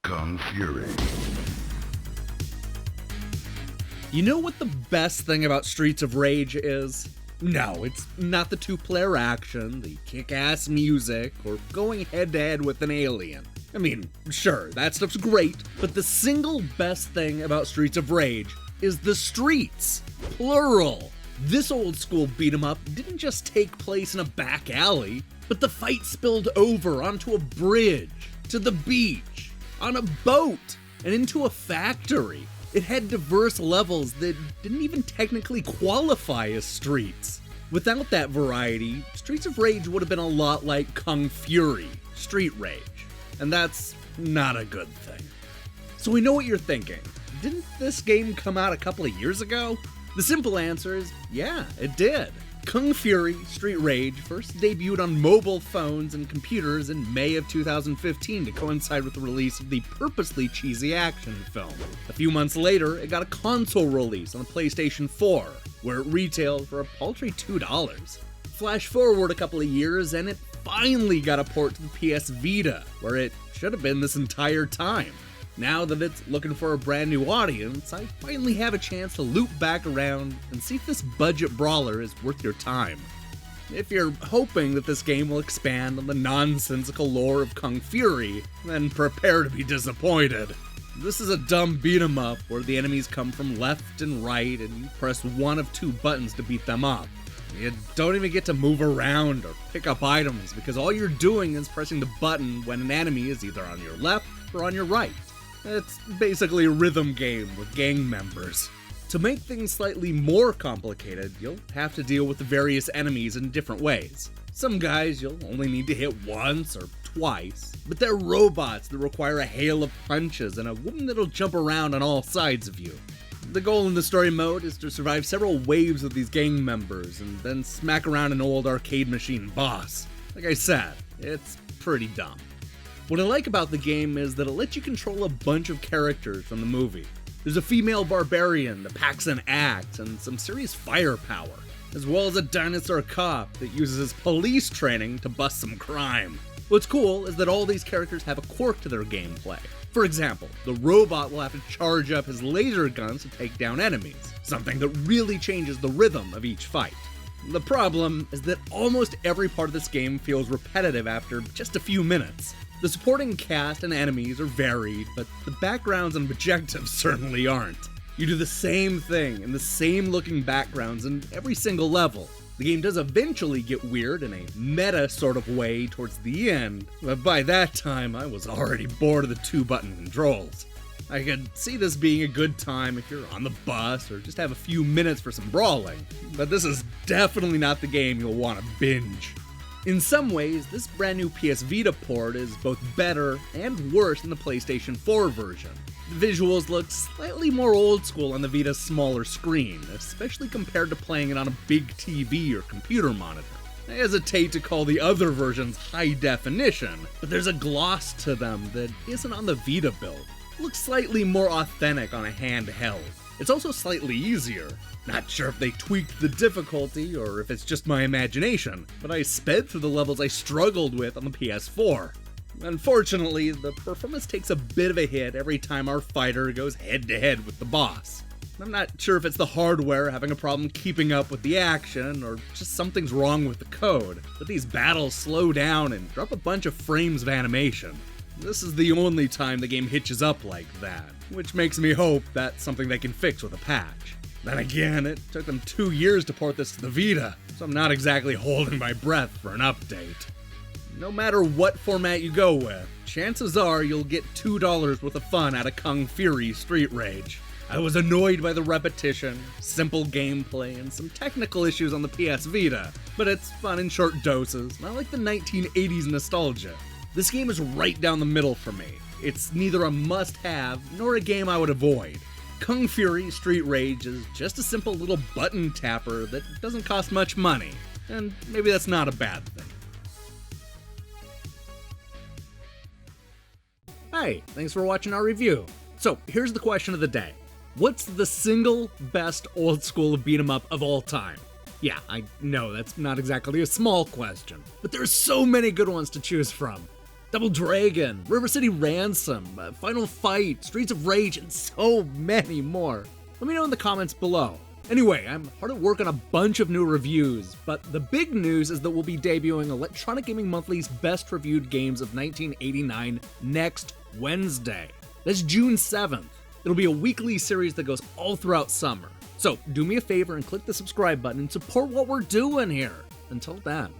Kung Fury. You know what the best thing about Streets of Rage is? No, it's not the two-player action, the kick-ass music, or going head-to-head with an alien. I mean, sure, that stuff's great, but the single best thing about Streets of Rage is the streets. Plural. This old-school beat-em-up didn't just take place in a back alley, but the fight spilled over onto a bridge, to the beach, on a boat, and into a factory. It had diverse levels that didn't even technically qualify as streets. Without that variety, Streets of Rage would have been a lot like Kung Fury, Street Rage. And that's not a good thing. So we know what you're thinking. Didn't this game come out a couple of years ago? The simple answer is, yeah, it did. Kung Fury, Street Rage first debuted on mobile phones and computers in May of 2015 to coincide with the release of the purposely cheesy action film. A few months later, it got a console release on the PlayStation 4, where it retailed for a paltry $2. Flash forward a couple of years, and it finally got a port to the PS Vita, where it should have been this entire time. Now that it's looking for a brand new audience, I finally have a chance to loop back around and see if this budget brawler is worth your time. If you're hoping that this game will expand on the nonsensical lore of Kung Fury, then prepare to be disappointed. This is a dumb beat-em up where the enemies come from left and right and you press one of two buttons to beat them up. You don't even get to move around or pick up items because all you're doing is pressing the button when an enemy is either on your left or on your right. It's basically a rhythm game with gang members. To make things slightly more complicated, you'll have to deal with the various enemies in different ways. Some guys you'll only need to hit once or twice, but they're robots that require a hail of punches and a woman that'll jump around on all sides of you. The goal in the story mode is to survive several waves of these gang members and then smack around an old arcade machine boss. Like I said, it's pretty dumb. What I like about the game is that it lets you control a bunch of characters from the movie. There's a female barbarian that packs an axe and some serious firepower, as well as a dinosaur cop that uses his police training to bust some crime. What's cool is that all these characters have a quirk to their gameplay. For example, the robot will have to charge up his laser guns to take down enemies, something that really changes the rhythm of each fight. The problem is that almost every part of this game feels repetitive after just a few minutes. The supporting cast and enemies are varied, but the backgrounds and objectives certainly aren't. You do the same thing in the same looking backgrounds in every single level. The game does eventually get weird in a meta sort of way towards the end, but by that time I was already bored of the two-button controls. I could see this being a good time if you're on the bus or just have a few minutes for some brawling, but this is definitely not the game you'll want to binge. In some ways, this brand new PS Vita port is both better and worse than the PlayStation 4 version. The visuals look slightly more old school on the Vita's smaller screen, especially compared to playing it on a big TV or computer monitor. I hesitate to call the other versions high definition, but there's a gloss to them that isn't on the Vita build. It looks slightly more authentic on a handheld. It's also slightly easier. Not sure if they tweaked the difficulty or if it's just my imagination, but I sped through the levels I struggled with on the PS4. Unfortunately, the performance takes a bit of a hit every time our fighter goes head-to-head with the boss. I'm not sure if it's the hardware having a problem keeping up with the action, or just something's wrong with the code, but these battles slow down and drop a bunch of frames of animation. This is the only time the game hitches up like that, which makes me hope that's something they can fix with a patch. Then again, it took them 2 years to port this to the Vita, so I'm not exactly holding my breath for an update. No matter what format you go with, chances are you'll get $2 worth of fun out of Kung Fury Street Rage. I was annoyed by the repetition, simple gameplay, and some technical issues on the PS Vita, but it's fun in short doses, and I like the 1980s nostalgia. This game is right down the middle for me. It's neither a must-have nor a game I would avoid. Kung Fury Street Rage is just a simple little button tapper that doesn't cost much money, and maybe that's not a bad thing. Hey, thanks for watching our review. So, here's the question of the day. What's the single best old school beat 'em up of all time? Yeah, I know that's not exactly a small question, but there's so many good ones to choose from. Double Dragon, River City Ransom, Final Fight, Streets of Rage, and so many more. Let me know in the comments below. Anyway, I'm hard at work on a bunch of new reviews, but the big news is that we'll be debuting Electronic Gaming Monthly's Best Reviewed Games of 1989 next Wednesday. That's June 7th. It'll be a weekly series that goes all throughout summer. So do me a favor and click the subscribe button and support what we're doing here. Until then.